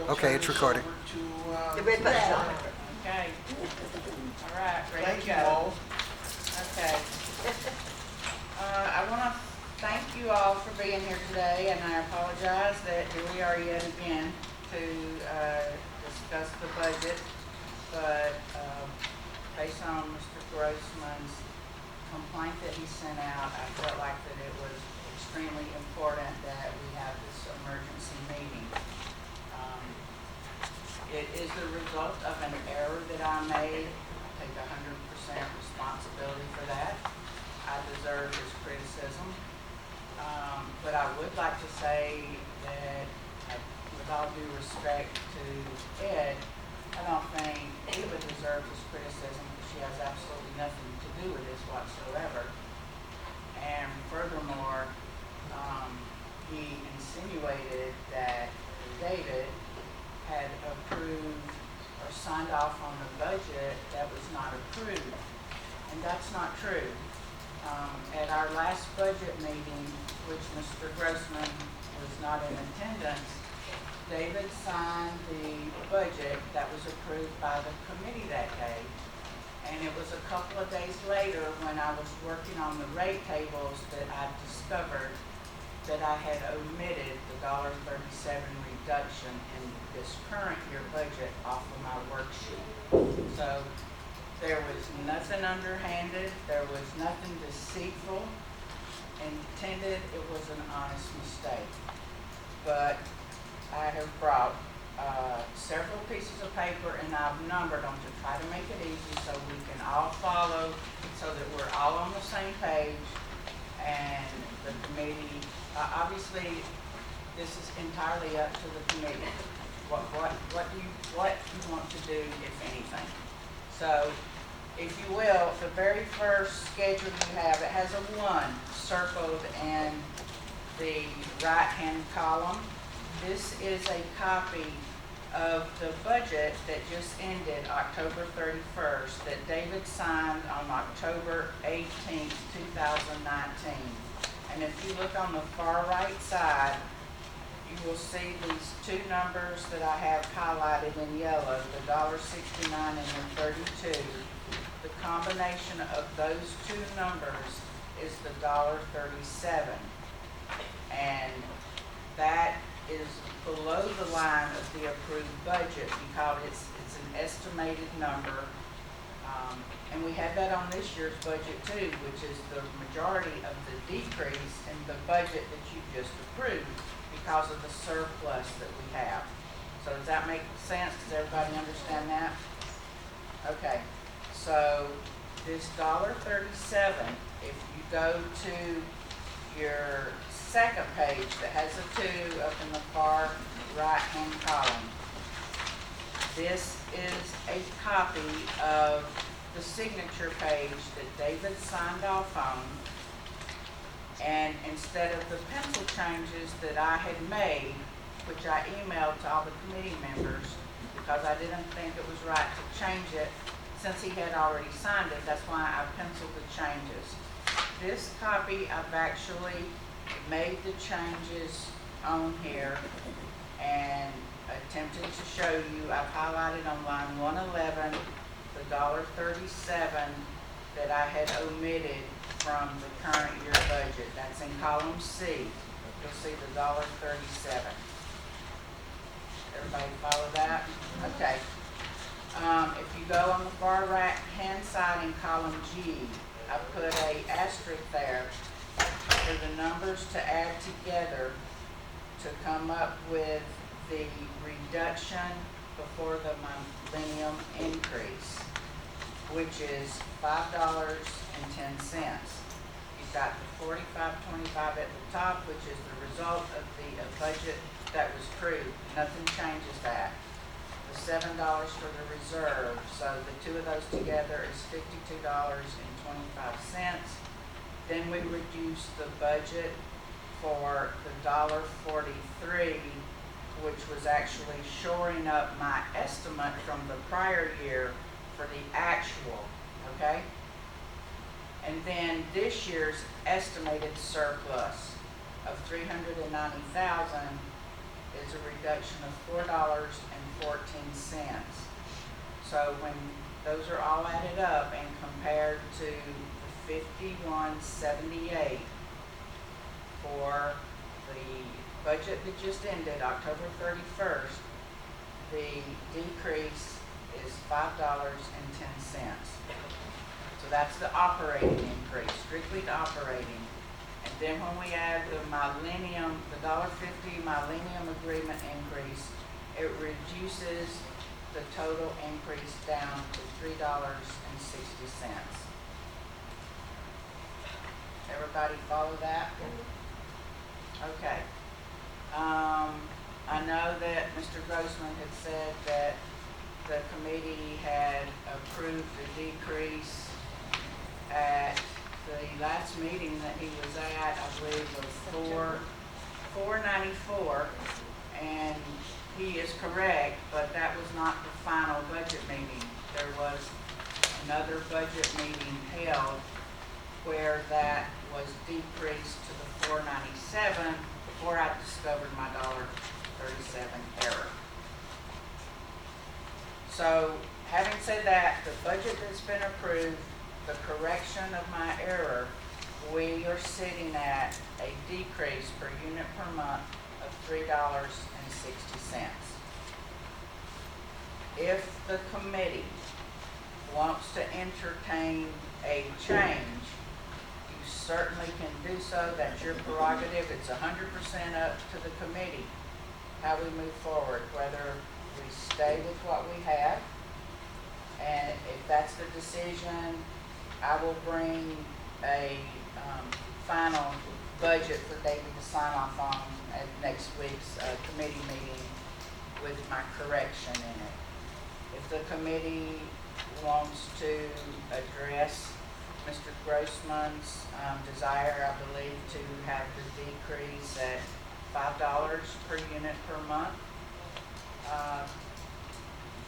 Okay, it's recording. The red button's on. Okay. All right, ready Thank to you go. all. Okay. I want to thank you all for being here today, and I apologize that here we are yet again to discuss the budget. But based on Mr. Grossman's complaint that he sent out, I felt like that it was extremely important that we have this emergency meeting. It is the result of an error that I made. I take 100% responsibility for that. I deserve his criticism. But I would like to say that, with all due respect to Ed, I don't think Eva deserves his criticism because she has absolutely nothing to do with this whatsoever. And furthermore, he insinuated that David had approved or signed off on the budget that was not approved. And that's not true. At our last budget meeting, which Mr. Grossman was not in attendance, David signed the budget that was approved by the committee that day. And it was a couple of days later when I was working on the rate tables that I discovered that I had omitted the $1.37 reduction in this current year budget off of my worksheet. So there was nothing underhanded, there was nothing deceitful intended, it was an honest mistake. But I have brought several pieces of paper and I've numbered them to try to make it easy so we can all follow, so that we're all on the same page. And the committee, obviously, this is entirely up to the committee. What do you want to do, if anything? So, if you will, the very first schedule you have, it has a 1 circled in the right-hand column. This is a copy of the budget that just ended October 31st that David signed on October 18th, 2019. And if you look on the far right side, you will see these two numbers that I have highlighted in yellow, the $1.69 and the 32. The combination of those two numbers is the $1.37. And that is below the line of the approved budget because it's an estimated number. And we have that on this year's budget too, which is the majority of the decrease in the budget that you just approved because of the surplus that we have. So does that make sense? Does everybody understand that? Okay, so this $1.37, if you go to your second page that has a 2 up in the far right-hand column, this is a copy of the signature page that David signed off on. And instead of the pencil changes that I had made, which I emailed to all the committee members because I didn't think it was right to change it since he had already signed it, that's why I penciled the changes. This copy, I've actually made the changes on here and attempted to show you. I've highlighted on line 111 the $1.37 that I had omitted from the current year budget. That's in column C. You'll see the $1.37. Everybody follow that? Okay. If you go on the far right hand side in column G, I put a asterisk there for the numbers to add together to come up with the reduction before the millennium increase, which is $5.10. You've got the 45.25 at the top, which is the result of the budget that was approved. Nothing changes that. The $7 for the reserve, so the two of those together is $52.25. Then we reduce the budget for the $1.43, which was actually shoring up my estimate from the prior year for the actual, okay? And then this year's estimated surplus of $390,000 is a reduction of $4.14. So when those are all added up and compared to the $51.78 for the budget that just ended, October 31st, the decrease is $5.10. So that's the operating increase, strictly the operating. And then when we add the Millennium, the $1.50 Millennium Agreement increase, it reduces the total increase down to $3.60. Everybody follow that? Okay. I know that Mr. Grossman had said that the committee had approved the decrease at the last meeting that he was at, I believe was $4.94, and he is correct, but that was not the final budget meeting. There was another budget meeting held where that was decreased to the $4.97 before I discovered my $1.37 error. So, having said that, the budget that's been approved, the correction of my error, we are sitting at a decrease per unit per month of $3.60. If the committee wants to entertain a change, you certainly can do so. That's your prerogative. It's 100% up to the committee how we move forward, whether we stay with what we have, and if that's the decision, I will bring a final budget for David to sign off on at next week's committee meeting with my correction in it. If the committee wants to address Mr. Grossman's desire, I believe, to have the decrease at $5 per unit per month,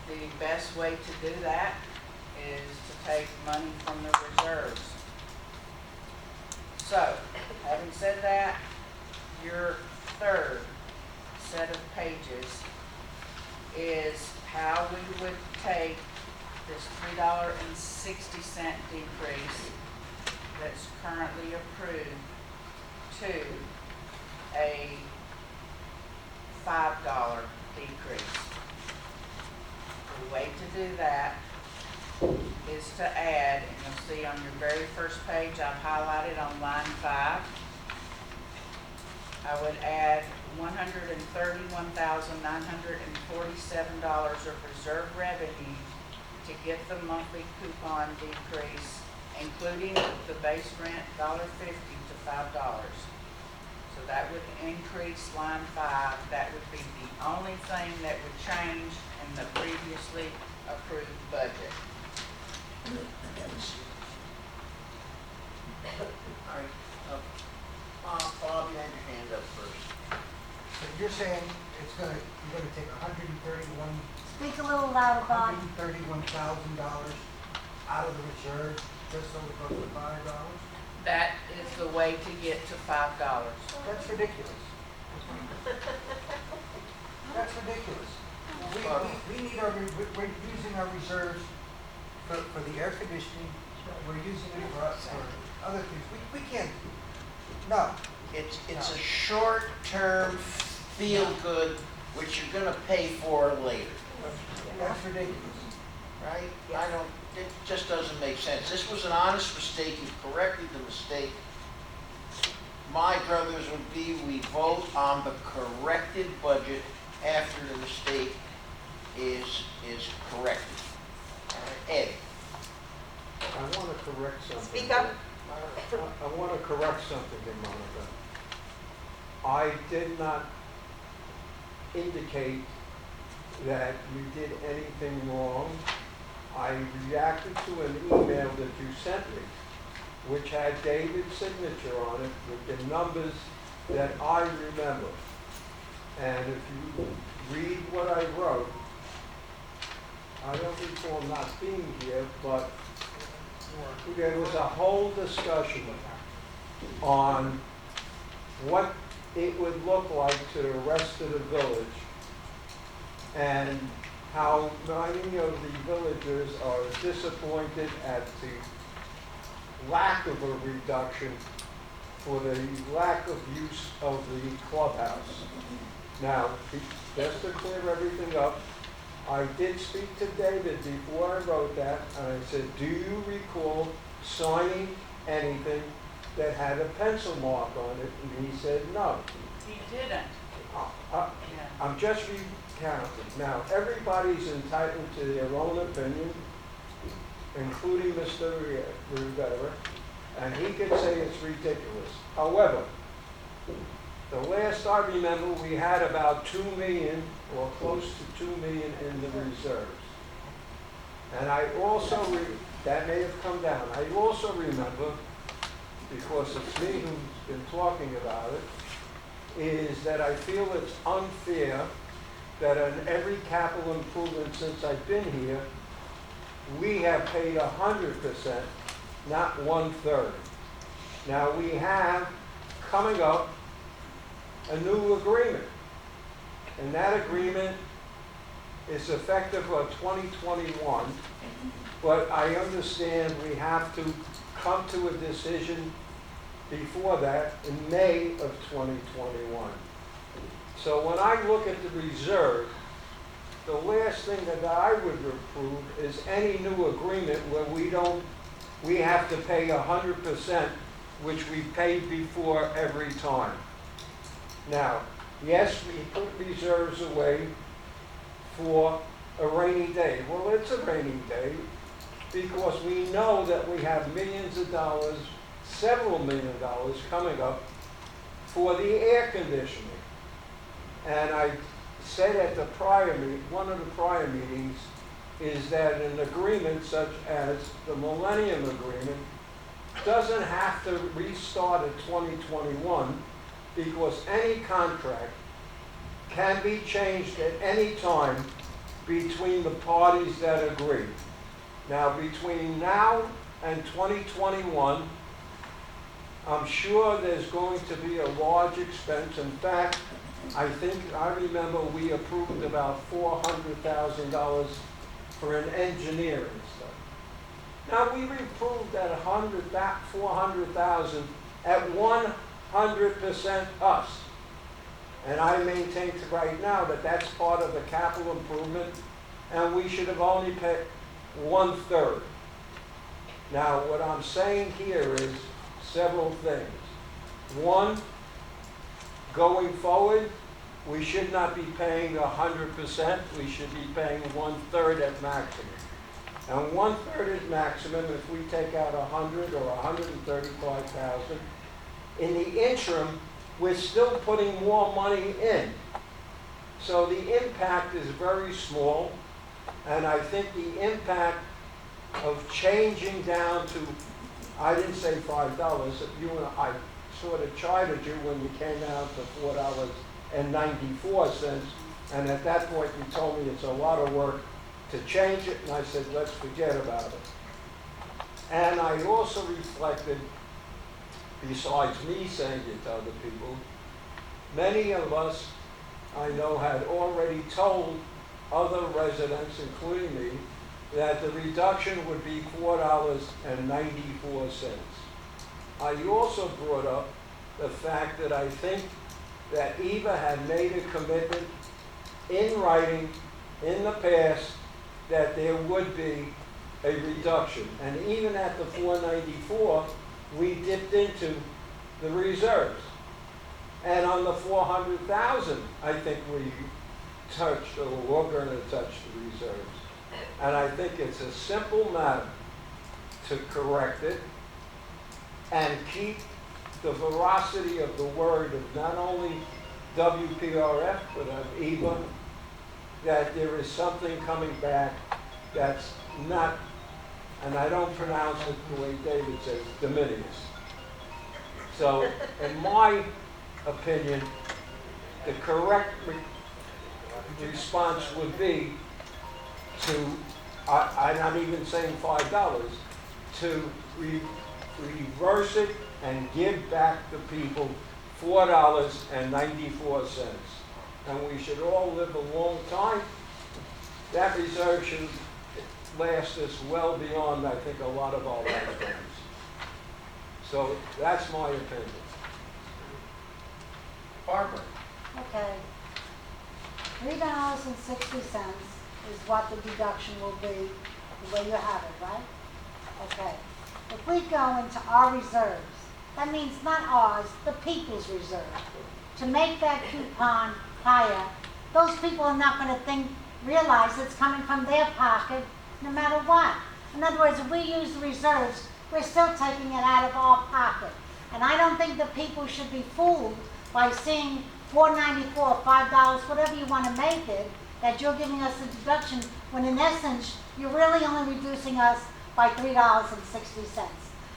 the best way to do that is to take money from the reserves. So, having said that, your third set of pages is how we would take this $3.60 decrease that's currently approved to a $5 decrease. The way to do that is to add, and you'll see on your very first page, I've highlighted on line 5, I would add $131,947 of reserve revenue to get the monthly coupon decrease, including the base rent $1.50 to $5. So that would increase line 5. That would be the only thing that would change in the previously approved budget. All right, Bob, you had your hand up first. So you're saying you're gonna take $131,000 Speak a little louder, Bob. out of the reserve just so it goes to $5? That is the way to get to $5. That's ridiculous. That's ridiculous. We need we're using our reserves for the air conditioning, we're using it for other things. We can't, no. It's a short-term feel-good, which you're gonna pay for later, That's ridiculous. right? It just doesn't make sense. This was an honest mistake. You corrected the mistake. My druthers would be, we vote on the corrected budget after the mistake is corrected. All right, Ed? I want to correct something. Speak up. I want to correct something here, Monica. I did not indicate that you did anything wrong. I reacted to an email that you sent me, which had David's signature on it with the numbers that I remember. And if you read what I wrote, I don't recall not being here, but there was a whole discussion on what it would look like to the rest of the village, and how many of the villagers are disappointed at the lack of a reduction for the lack of use of the clubhouse. Now, just to clear everything up, I did speak to David before I wrote that, and I said, do you recall signing anything that had a pencil mark on it? And he said, no. He didn't. Yeah. Yeah. I'm just recounting. Now, everybody's entitled to their own opinion, including Mr. Rivera, and he can say it's ridiculous. However, the last I remember, we had about 2 million or close to 2 million in the reserves. And I also, that may have come down. I also remember, because it's me who's been talking about it, is that I feel it's unfair that on every capital improvement since I've been here, we have paid 100%, not 1/3. Now we have coming up a new agreement, and that agreement is effective for 2021, but I understand we have to come to a decision before that in May of 2021. So when I look at the reserve, the last thing that I would approve is any new agreement where we have to pay 100%, which we paid before every time. Now, yes, we put reserves away for a rainy day. Well, it's a rainy day because we know that we have millions of dollars, several $1 million coming up for the air conditioning. And I said at the one of the prior meetings, is that an agreement such as the Millennium Agreement doesn't have to restart in 2021 because any contract can be changed at any time between the parties that agree. Now, between now and 2021, I'm sure there's going to be a large expense. In fact, I remember we approved about $400,000 for an engineering study. Now, we approved that $400,000 at 100% us. And I maintain to right now that that's part of the capital improvement, and we should have only paid 1/3. Now, what I'm saying here is several things. One, going forward, we should not be paying 100%, we should be paying 1/3 at maximum. And 1/3 is maximum if we take out 100 or 135,000. In the interim, we're still putting more money in. So the impact is very small, and I think the impact of changing down to, I didn't say $5, you and I sort of chided you when you came down to $4.94, and at that point you told me it's a lot of work to change it, and I said, let's forget about it. And I also reflected, besides me saying it to other people, many of us I know had already told other residents, including me, that the reduction would be $4.94. I also brought up the fact that I think that Eva had made a commitment in writing in the past that there would be a reduction. And even at the $4.94, we dipped into the reserves. And on the $400,000, I think we touched, or we're going to touch the reserves. And I think it's a simple matter to correct it and keep the veracity of the word of not only WPRF, but of EVA, that there is something coming back that's not, and I don't pronounce it the way David says, diminutive. So, in my opinion, the correct response would be to, I'm not even saying $5, to reverse it and give back the people $4.94. And we should all live a long time. That reserve should last us well beyond, I think, a lot of our lifetimes. So that's my opinion. Barbara? Okay. $3.60 is what the deduction will be, the way you have it, right? Okay. If we go into our reserves, that means not ours, the people's reserve. To make that coupon higher, those people are not going to realize it's coming from their pocket no matter what. In other words, if we use the reserves, we're still taking it out of our pocket. And I don't think the people should be fooled by seeing $4.94, $5, whatever you want to make it, that you're giving us a deduction, when in essence, you're really only reducing us by $3.60.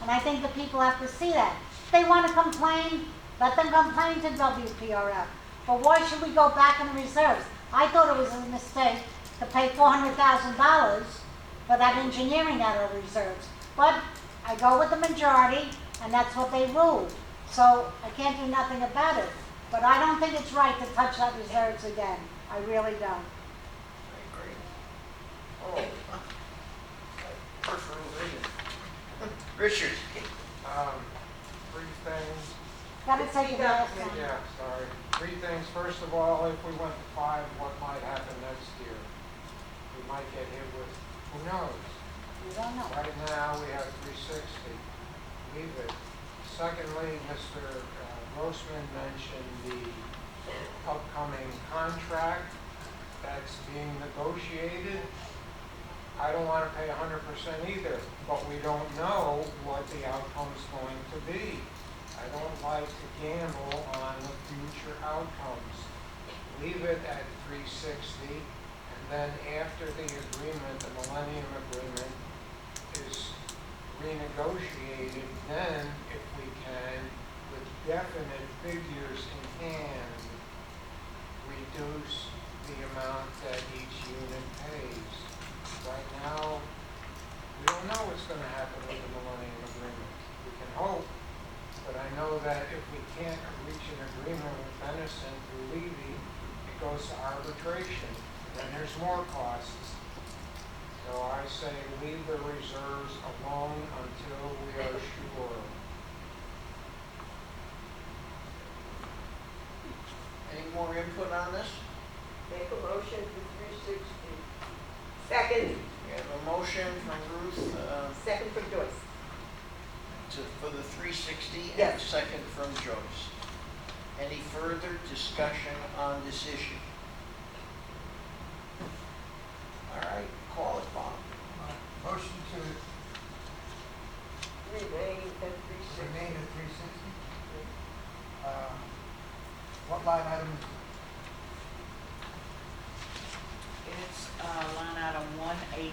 And I think the people have to see that. If they want to complain, let them complain to WPRF. But why should we go back in the reserves? I thought it was a mistake to pay $400,000 for that engineering out of reserves. But I go with the majority, and that's what they ruled. So I can't do nothing about it. But I don't think it's right to touch that reserves again. I really don't. I agree. Oh, peripheral vision. Richard? Three things. Gotta take it last time. Yeah, sorry. Three things. First of all, if we went to 5, what might happen next year? We might get hit with, who knows? You don't know. Right now, we have 360. Leave it. Secondly, Mr. Grossman mentioned the upcoming contract that's being negotiated. I don't want to pay 100% either, but we don't know what the outcome's going to be. I don't like to gamble on the future outcomes. Leave it at 360, and then after the agreement, the Millennium Agreement, is renegotiated, then, if we can, with definite figures in hand, reduce the amount that each unit pays. Right now, we don't know what's going to happen with the Millennium Agreement. We can hope, but I know that if we can't reach an agreement with Benison through Levy, it goes to arbitration. Then there's more costs. So I say leave the reserves alone until we are sure. Any more input on this? Make a motion for 360. Second. We have a motion from Ruth Second from Joyce. for the 360 and a Yes. second from Joyce. Any further discussion on this issue? All right, call it, Bob. Motion to Remain at 360. remain at 360. What line item is it? It's line item 118.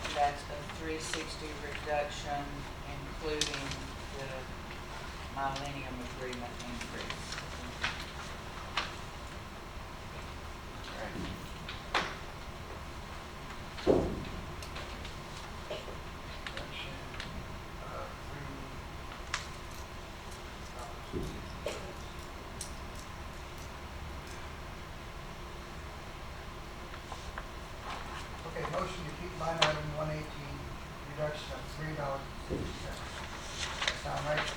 And that's the 360 reduction, including the Millennium Agreement increase. All right. Section, Okay, motion to keep line item 118, reduction of $3.60. That sound right?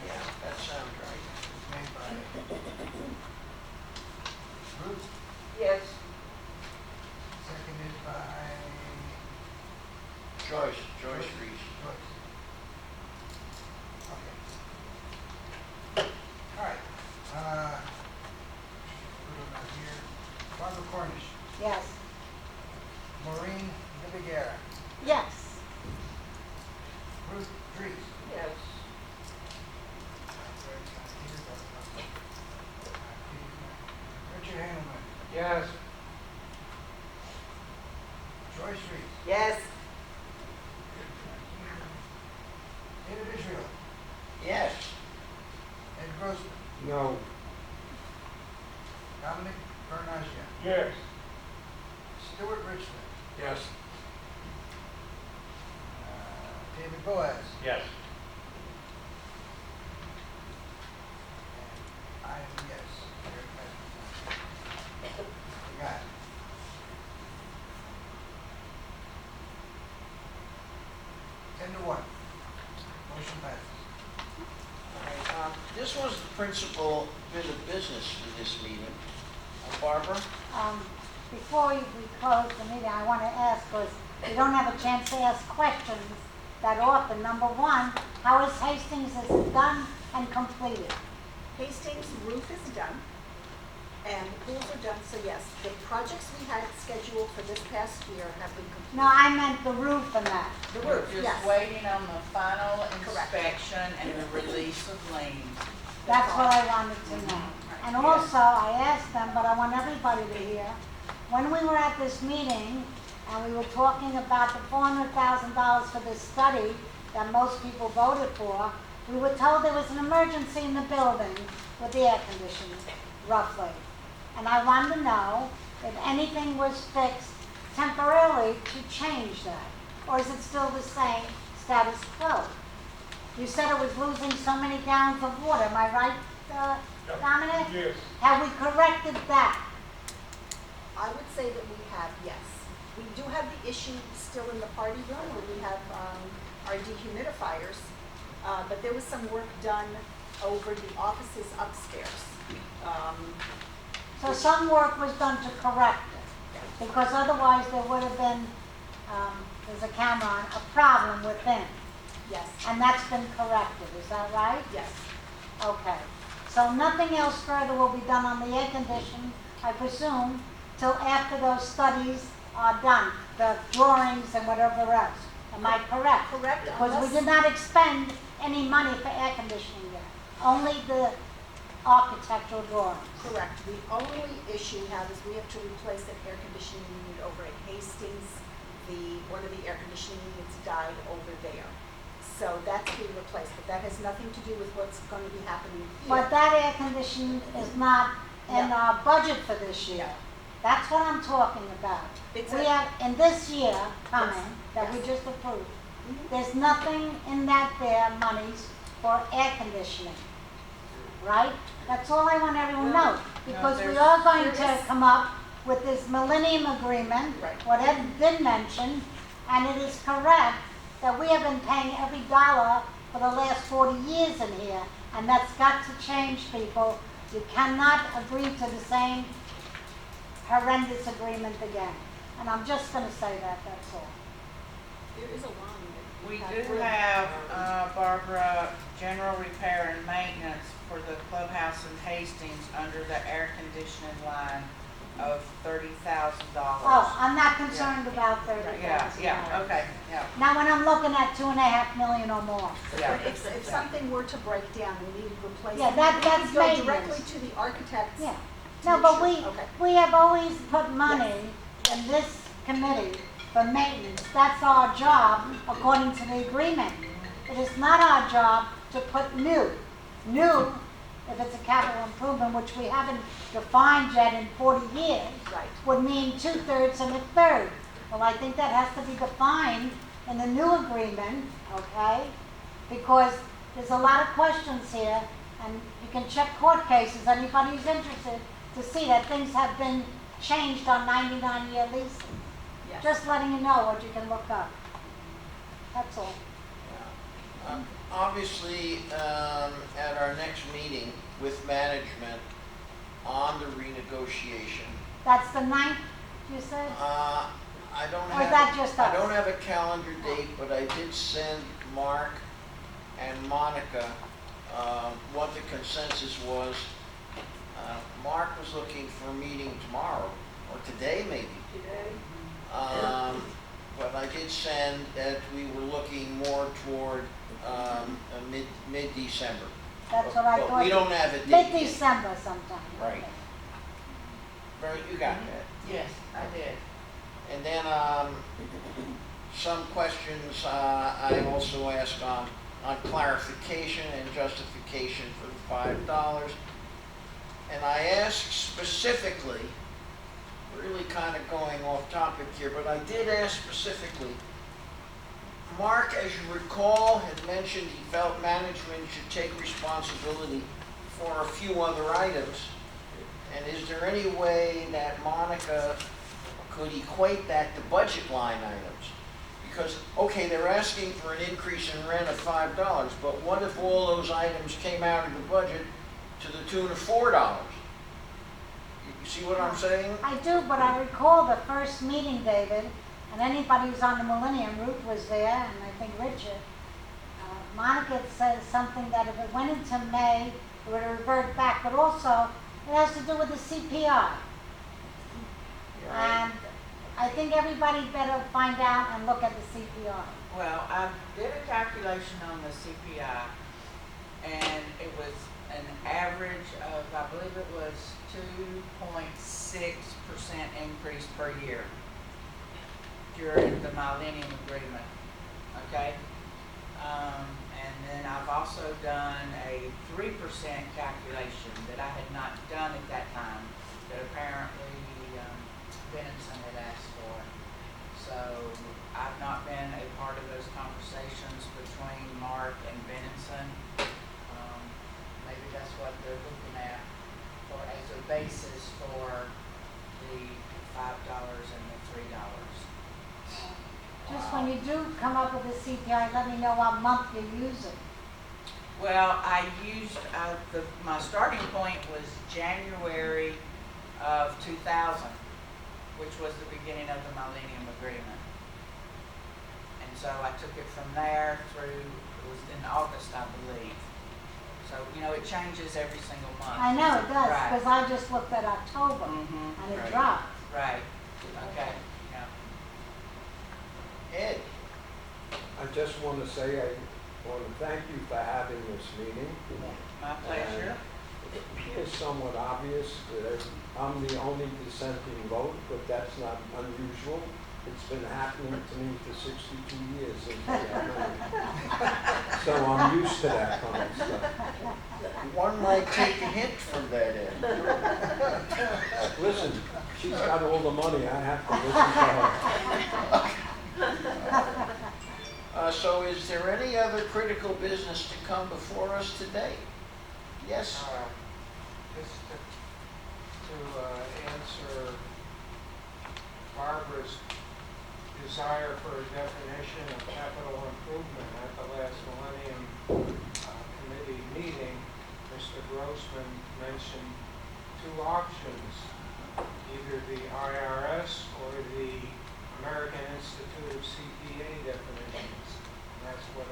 Yeah, that sounds right. It's made by Ruth, Yes. seconded by Joyce Reese. Joyce. Okay. All right. Put them out here. Barbara Cornish, Yes. Maureen Vivigera, Yes. Ruth Dries, Yes. Richard Handelman, Yes. Joyce Reese, Yes. David Israel, Yes. Ed Grossman, No. Dominic Bernasia, Yes. Stuart Richmond, Motion passes. All right, this was the principal bit of business for this meeting. Barbara? Before we close the meeting, I want to ask, because we don't have a chance to ask questions that often. Number one, how is Hastings is it done and completed? Hastings roof is done, and the pools are done, so yes, the projects we had scheduled for this past year have been completed. No, I meant the roof and that. The We're roof, just yes. waiting on the final Correct. inspection and the release of liens. That's what I wanted to know. And also, I asked them, but I want everybody to hear, when we were at this meeting and we were talking about the $400,000 for this study that most people voted for, we were told there was an emergency in the building with the air conditioning, roughly. And I wanted to know if anything was fixed temporarily to change that, or is it still the same status quo? You said it was losing so many gallons of water, am I right, Dominic? Yes. Have we corrected that? I would say that we have, yes. We do have the issue still in the party room where we have our dehumidifiers, but there was some work done over the offices upstairs. So some work was done to correct it, because otherwise there would have been, there's a camera on, a problem within, Yes, and that's been corrected, is that right? yes. Okay. So nothing else further will be done on the air conditioning, I presume, till after those studies are done, the drawings and whatever else. Am I correct? Correct, Because we unless- did not expend any money for air conditioning yet, only the architectural drawings. Correct. The only issue we have is we have to replace an air conditioning unit over at Hastings. One of the air conditioning units died over there. So that's being replaced, but that has nothing to do with what's going to be happening here. But that air conditioning is not in No. our budget for this year. No. That's what I'm talking about. It's We a- have, in this year coming, that we yes. just approved, Mhm. there's nothing in that there monies for air conditioning, right? That's all I want everyone to know, because we there's- are going there to is- come up with this Millennium Agreement, Right. what Ed did mention, and it is correct that we have been paying every dollar for the last 40 years in here, and that's got to change, people. You cannot agree to the same horrendous agreement again. And I'm just gonna say that, that's all. There is a line that We have do room. have, Barbara, general repair and maintenance for the clubhouse in Hastings under the air conditioning line of $30,000. Oh, I'm not concerned about $30,000. Yeah, okay, yeah, Now, when I'm looking at 2.5 million or more. yeah. But if something were to break down and we needed replacement, Yeah, that's we could go maintenance. directly to the architects. Yeah. to No, make but sure. we, Okay. we have always put money in this committee for maintenance. That's our job, according to the agreement. It is not our job to put new. New, if it's a capital improvement, which we haven't defined yet in 40 years, Right. would mean 2/3 and a third. Well, I think that has to be defined in the new agreement, okay? Because there's a lot of questions here, and you can check court cases, anybody who's interested, to see that things have been changed on 99-year leases. Yes. Just letting you know what you can look up. That's all. Obviously, at our next meeting with management on the renegotiation, That's the 9th, you said? I don't Or is that have, just I us? don't have a calendar date, but I did send Mark and Monica what the consensus was. Mark was looking for a meeting tomorrow, or today maybe. But I did send that we were looking more toward mid-December. That's what I But thought. we don't have a date yet. Mid-December sometime. Right. Okay. Right, you got that. Yes, I did. And then, some questions, I also asked on clarification and justification for the $5. And I asked specifically, really kind of going off topic here, but I did ask specifically, Mark, as you recall, had mentioned he felt management should take responsibility for a few other items. And is there any way that Monica could equate that to budget line items? Because, okay, they're asking for an increase in rent of $5, but what if all those items came out of the budget to the tune of $4? You see what I'm saying? I do, but I recall the first meeting, David, and anybody who's on the Millennium, Ruth was there, and I think Richard. Monica said something that if it went into May, it would revert back, but also it has to do with the CPI. And I think everybody better find out and look at the CPI. Well, I did a calculation on the CPI, and it was an average of, I believe it was 2.6% increase per year during the Millennium Agreement, okay? And then I've also done a 3% calculation that I had not done at that time, that apparently Benson had asked for. So I've not been a part of those conversations between Mark and Benson. Maybe that's what they're looking at for as a basis for the $5 and the $3. Just when you do come up with the CPI, let me know what month you're using. Well, I used, my starting point was January of 2000, which was the beginning of the Millennium Agreement. And so I took it from there through, it was in August, I believe. So, you know, it changes every single month. I know it does, Right. because I just looked at October, Mhm. and it Right. dropped. Right, okay, yeah. Ed? I just want to say, I want to thank you for having this meeting. My pleasure. It appears somewhat obvious that I'm the only dissenting vote, but that's not unusual. It's been happening to me for 62 years since I got married. So I'm used to that kind of stuff. One might take a hint from that, Ed. Listen, she's got all the money, I have to listen to her. So is there any other critical business to come before us today? Yes? Just to answer Barbara's desire for a definition of capital improvement at the last Millennium Committee meeting, Mr. Grossman mentioned two options, either the IRS or the American Institute of CPA definitions. And that's what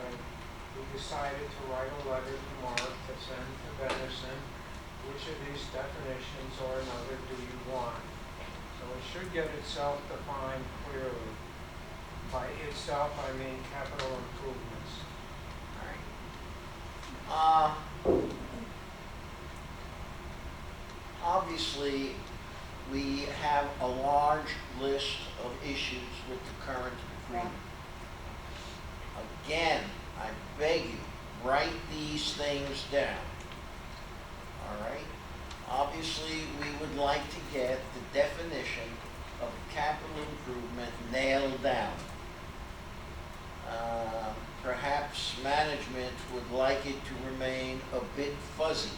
we decided to write a letter to Mark to send to Benison. Which of these definitions or another do you want? So it should get itself defined clearly. By itself, I mean capital improvements. Obviously, we have a large list of issues with the current agreement. Again, I beg you, write these things down. All right? Obviously, we would like to get the definition of capital improvement nailed down. Perhaps management would like it to remain a bit fuzzy.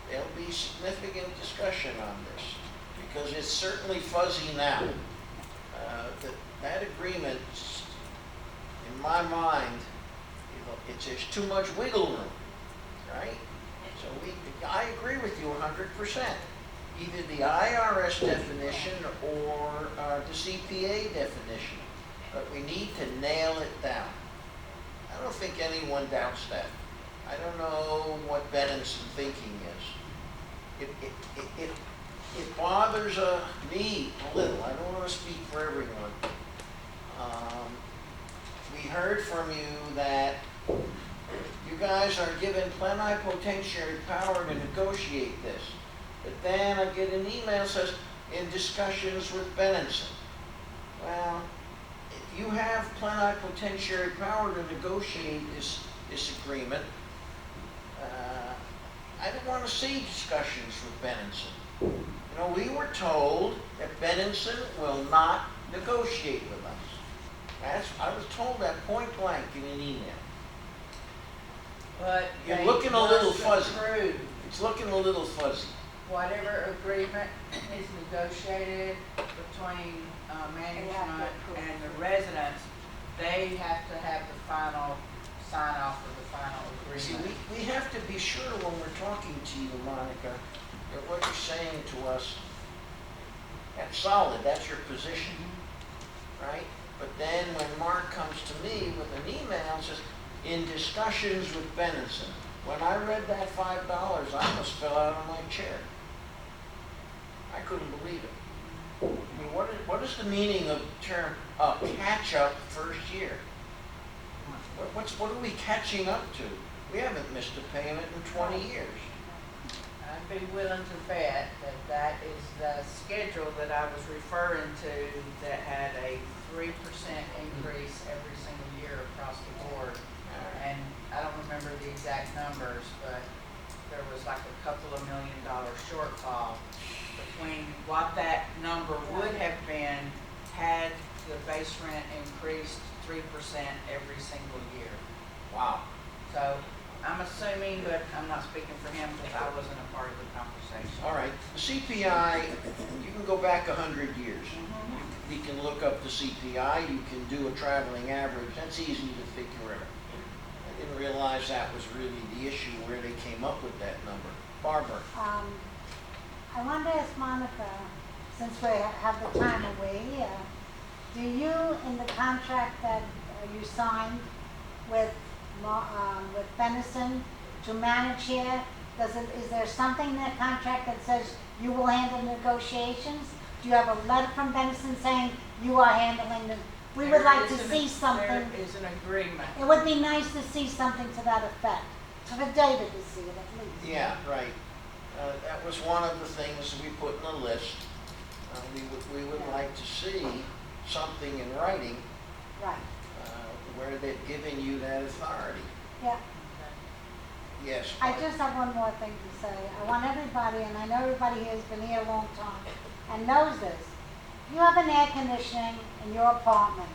There'll be significant discussion on this because it's certainly fuzzy now. That agreement, in my mind, there's too much wiggle room, right? So I agree with you 100%. Either the IRS definition or the CPA definition, but we need to nail it down. I don't think anyone doubts that. I don't know what Benenson thinking is. It bothers me a little. I don't want to speak for everyone. We heard from you that you guys are given plenipotentiary power to negotiate this. But then I get an email that says, in discussions with Benenson. Well, if you have plenipotentiary power to negotiate this agreement, I don't want to see discussions with Benenson. You know, we were told that Benenson will not negotiate with us. I was told that point blank in an email. But You're they looking a little must fuzzy. approve It's looking a little fuzzy. whatever agreement is negotiated between management and the residents they have to have the final sign off of the final See, agreement. we have to be sure when we're talking to you, Monica, that what you're saying to us, that's solid, that's your position, right? But then when Mark comes to me with an email and says, in discussions with Benenson, when I read that $5, I almost fell out of my chair. I couldn't believe it. I mean, what is the meaning of the term, catch-up first year? What are we catching up to? We haven't missed a payment in 20 years. I'd be willing to bet that that is the schedule that I was referring to that had a 3% increase every single year across the board. And I don't remember the exact numbers, but there was like a couple of $1 million shortfall between what that number would have been had the base rent increased 3% every single year. Wow. So I'm assuming, but I'm not speaking for him because I wasn't a part of the conversation. All right. The CPI, you can go back 100 years. You can look up the CPI. You can do a traveling average. That's easy to figure out. I didn't realize that was really the issue where they came up with that number. Barbara. I wanted to ask Monica, since we have the time away here, do you, in the contract that you signed with Benenson to manage here, is there something in that contract that says you will handle negotiations? Do you have a letter from Benenson saying you are handling the, we would like to see something. There is an agreement. It would be nice to see something to that effect, for David to see it at least. Yeah, right. That was one of the things we put in the list. We would like to see something in writing Right, where they've given you that authority. yeah. Yes. I just have one more thing to say. I want everybody, and I know everybody here has been here a long time and knows this. You have an air conditioning in your apartment.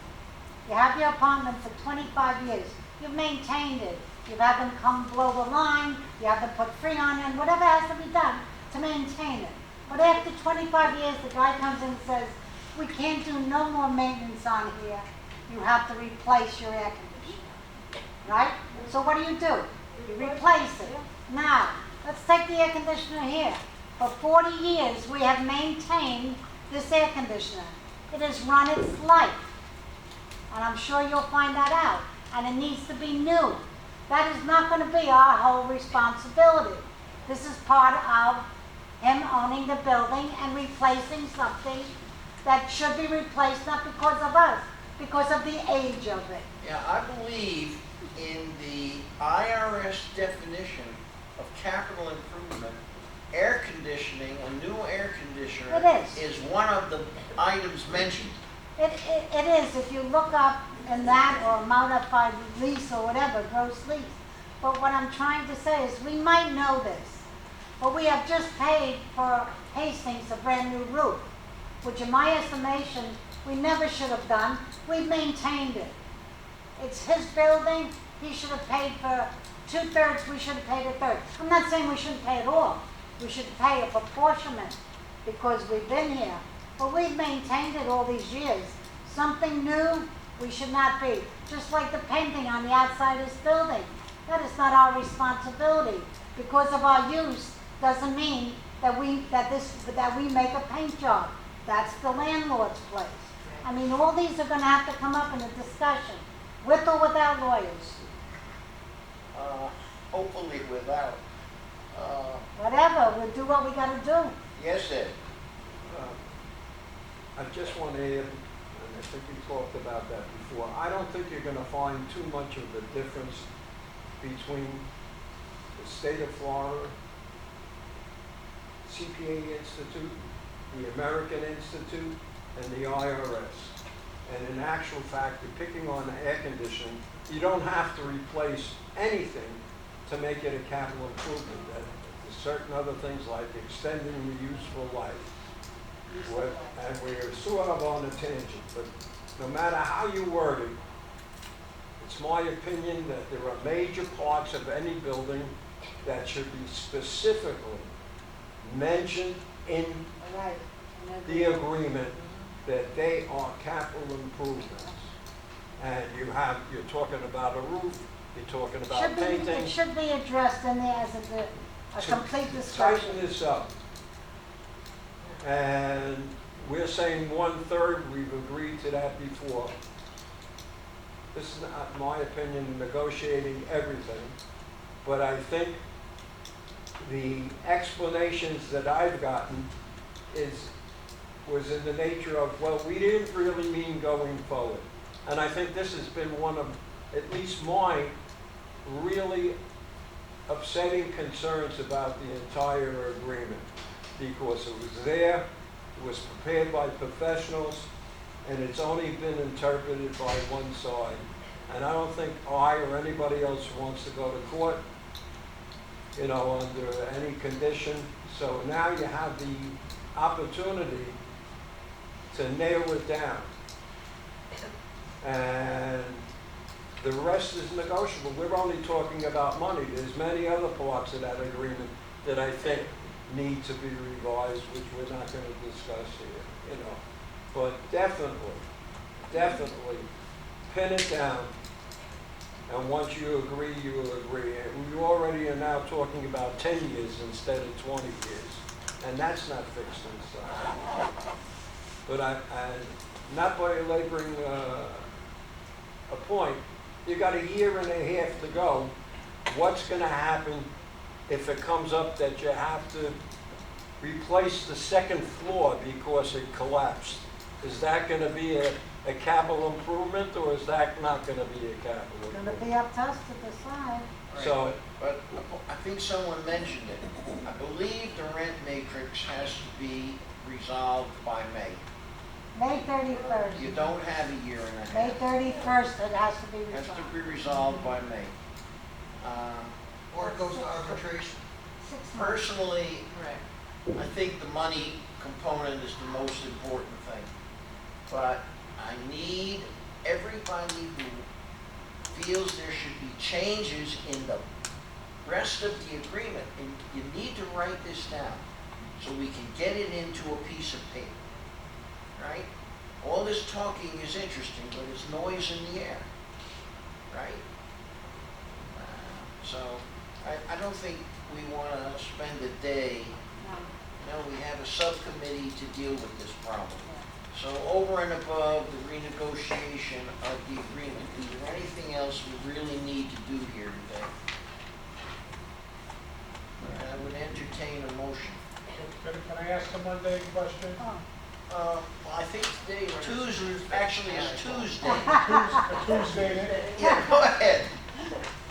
You have your apartment for 25 years. You've maintained it. You've had them come blow the line. You have them put Freon in, whatever has to be done to maintain it. But after 25 years, the guy comes in and says, we can't do no more maintenance on here. You have to replace your air conditioner. Right? So what do? You replace it. Now, let's take the air conditioner here. For 40 years, we have maintained this air conditioner. It has run its life. And I'm sure you'll find that out. And it needs to be new. That is not going to be our whole responsibility. This is part of him owning the building and replacing something that should be replaced, not because of us, because of the age of it. Yeah, I believe in the IRS definition of capital improvement, air conditioning, a new air conditioner It is one of the items mentioned. It is, if you look up in that or modified lease or whatever, gross lease. But what I'm trying to say is we might know this, but we have just paid for Hastings a brand new roof, which in my estimation, we never should have done. We've maintained it. It's his building. He should have paid for 2/3. We should have paid 1/3. I'm not saying we shouldn't pay it all. We should pay a proportionate because we've been here. But we've maintained it all these years. Something new, we should not be. Just like the painting on the outside of this building. That is not our responsibility. Because of our use doesn't mean that we make a paint job. That's the landlord's place. I mean, all these are going to have to come up in a discussion, with or without lawyers. Hopefully without. Whatever, we'll do what we got to do. Yes, Ed. I just want to add, and I think we talked about that before, I don't think you're going to find too much of a difference between the state of Florida, CPA Institute, the American Institute, and the IRS. And in actual fact, you're picking on air conditioning. You don't have to replace anything to make it a capital improvement. There's certain other things like extending the useful life. And we're sort of on a tangent, but no matter how you word it, it's my opinion that there are major parts of any building that should be specifically mentioned in Right. the agreement that they are capital improvements. and you're talking about a roof, you're talking about Should be, painting. it should be addressed in there as a To complete Tighten discussion. this up. And we're saying 1/3, we've agreed to that before. This is, in my opinion, negotiating everything, but I think the explanations that I've gotten was in the nature of, well, we didn't really mean going forward. And I think this has been one of, at least my really upsetting concerns about the entire agreement, because it was there, it was prepared by professionals, and it's only been interpreted by one side. And I don't think I or anybody else wants to go to court, you know, under any condition. So now you have the opportunity to nail it down. And the rest is negotiable. We're only talking about money. There's many other parts of that agreement that I think need to be revised, which we're not going to discuss here, you know. But definitely, pin it down. And once you agree, you will agree. And we already are now talking about 10 years instead of 20 years. And that's not fixed inside. But I'm not by laboring a point. You got a year and a half to go. What's going to happen if it comes up that you have to replace the second floor because it collapsed? Is that going to be a capital improvement, or is that not going to be a capital It's gonna improvement? be up to us to decide. So- But I think someone mentioned it. I believe the rent matrix has to be resolved by May. May 31st. You don't have a year and a May half. 31st, it has to be It has resolved. to be resolved by May. Or it goes to arbitration. 6 months. Personally, Correct. I think the money component is the most important thing. But I need everybody who feels there should be changes in the rest of the agreement, and you need to write this down so we can get it into a piece of paper, right? All this talking is interesting, but it's noise in the air, right? So I don't think we want to spend a day. No. No, we have a subcommittee to deal with this problem. So over and above the renegotiation of the agreement, is there anything else we really need to do here today? I would entertain a motion. Can I ask a mundane question? Oh. Well, I think today, Tuesday, actually it's Tuesday. A Tuesday, Yeah, go ahead.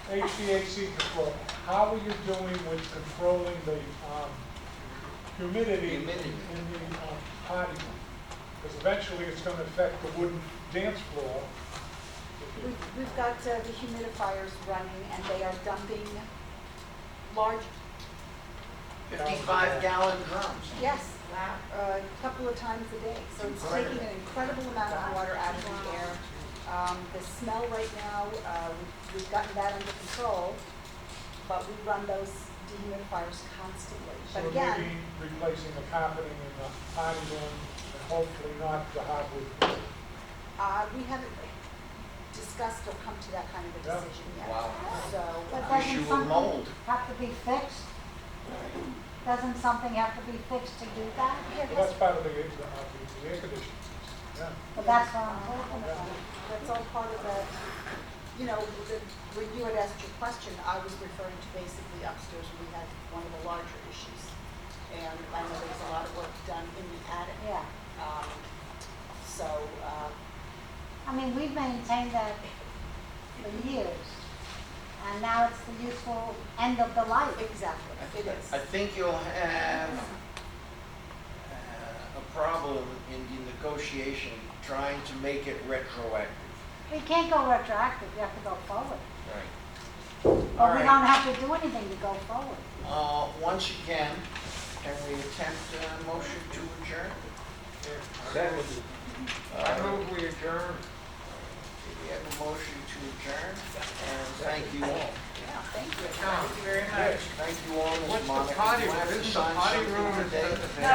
HVAC control, how are you doing with controlling the humidity in Humidity. the party room? Because eventually it's going to affect the wooden dance floor. We've got the humidifiers running, and they are dumping large, 55-gallon drums. yes, a couple of times a day. So it's taking an incredible amount of water out of the air. The smell right now, we've gotten that under control, but we run those dehumidifiers constantly. So But again, maybe replacing the carpeting in the party room, and hopefully not the hardwood floor. we haven't discussed or come to that kind of a Yeah. decision yet. Wow. So, But Issue doesn't of something mold. have to be fixed? Doesn't something have to be fixed to do that? yeah, But that's part of the air conditioning. Yeah. But that's what I'm talking about. that's all part of the, you know, when you had asked your question, I was referring to basically upstairs, we had one of the larger issues. And I know there was a lot of work done in the attic. Yeah. So, I mean, we've maintained that for years, and now it's the useful end of the life. exactly, it is. I think you'll have a problem in the negotiation trying to make it retroactive. We can't go retroactive, we have to go forward. Right. All But we right. don't have to do anything to go forward. Once again, can we attempt a motion to adjourn? Second. I move we adjourn. We have a motion to adjourn, and thank you all. Yeah, thank you. Now, Thank you very much. Thank you all, Ms. what's Monica. the potty, You have to isn't the sign potty something room today? at the